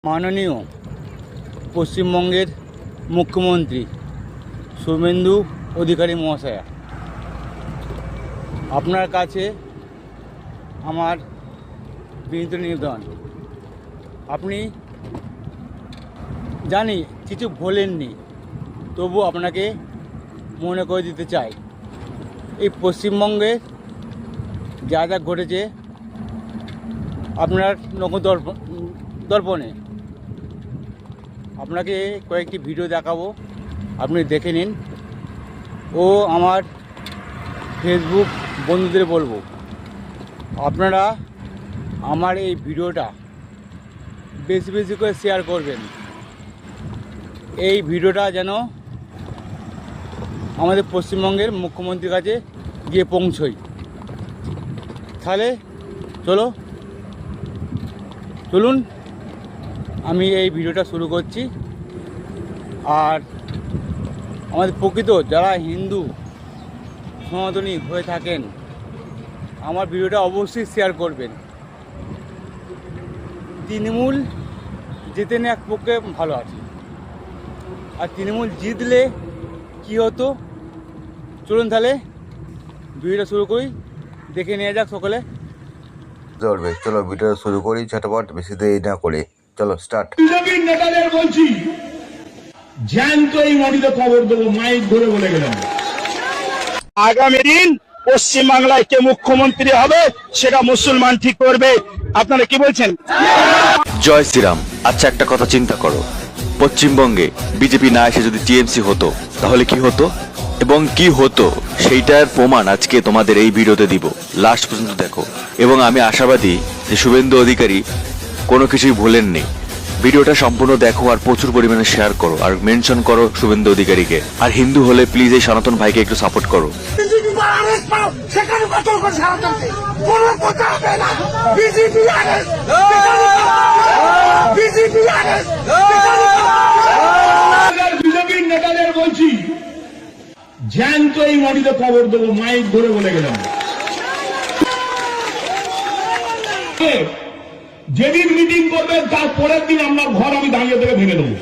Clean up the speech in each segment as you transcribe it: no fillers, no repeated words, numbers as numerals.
মাননীয় পশ্চিমবঙ্গের মুখ্যমন্ত্রী শুভেন্দু অধিকারী মহাশয়া, আপনার কাছে আমার বিনীত নিবেদন। আপনি জানি কিছু বলেননি, তবু আপনাকে মনে করে দিতে চাই, এই পশ্চিমবঙ্গে যা যা ঘটেছে আপনার দর্পণে আপনাকে কয়েকটি ভিডিও দেখাবো, আপনি দেখে নিন। ও আমার ফেসবুক বন্ধুদের বলবো, আপনারা আমার এই ভিডিওটা বেশি বেশি করে শেয়ার করবেন। এই ভিডিওটা যেন আমাদের পশ্চিমবঙ্গের মুখ্যমন্ত্রীর কাছে গিয়ে পৌঁছয়। তাহলে চলুন আমি এই ভিডিওটা শুরু করছি। আর আমাদের প্রকৃত যারা হিন্দু সনাতনী হয়ে থাকেন, আমার ভিডিওটা অবশ্যই শেয়ার করবেন। তৃণমূল জিতে না এক পক্ষে ভালো আছে, আর তৃণমূল জিতলে কী হতো, চলুন তাহলে ভিডিওটা শুরু করি, দেখে নিয়ে যাক সকলে। চলো ভিডিও শুরু করি ঝটপট, বেশি দেরি না করে। চলো স্টার্ট। বিজেপির নেতাদের বলছি, জ্যান্ত এই মাটিতে খবর দেবো, মাইক ধরে বলে গেলাম। আগামী দিন পশ্চিমবাংলায় কে মুখ্যমন্ত্রী হবে সেটা মুসলমান ঠিক করবে। আপনারা কি বলছেন? জয় শ্রীরাম। আচ্ছা, একটা কথা চিন্তা করো, পশ্চিমবঙ্গে বিজেপি না এসে যদি টিএমসি হতো তাহলে কি হতো এবং কি হতো সেইটার প্রমাণ আজকে তোমাদের এই ভিডিওতে দিব। লাস্ট পর্যন্ত দেখো, এবং আমি আশাবাদী যে শুভেন্দু অধিকারী কোনো কিছুই ভুলেননি। ভিডিওটা সম্পূর্ণ দেখো আর প্রচুর পরিমাণে শেয়ার করো আর মেনশন করো শুভেন্দু অধিকারীকে। আর হিন্দু হলে প্লিজ এই সনাতন ভাইকে একটু সাপোর্ট করো। বিজেপির নেতাদের বলছি, জ্যান্ত এই মাটিতে খবর দেবো, মাইক ধরে বলে গেলাম। যেদিন মিটিং করবেন তার পরের দিন আপনার ঘর আমি দাঁড়িয়ে থেকে ভেঙে দেবো।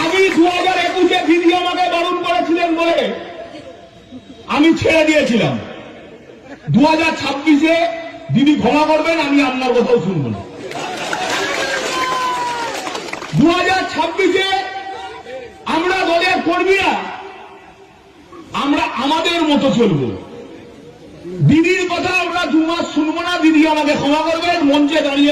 আমি 2021-এ দিদি আমাকে বারণ করেছিলেন বলে আমি ছেড়ে দিয়েছিলাম। 2026-এ দিদি ক্ষমা করবেন, আমি আপনার কথাও শুনবো না। 2026-এ আমরা দলের কর্মীরা আমরা আমাদের মতো চলবো। দিদির কথা আমরা 2 মাস শুনবো না, দিদি আমাকে ক্ষমা করবেন, মঞ্চে দাঁড়িয়ে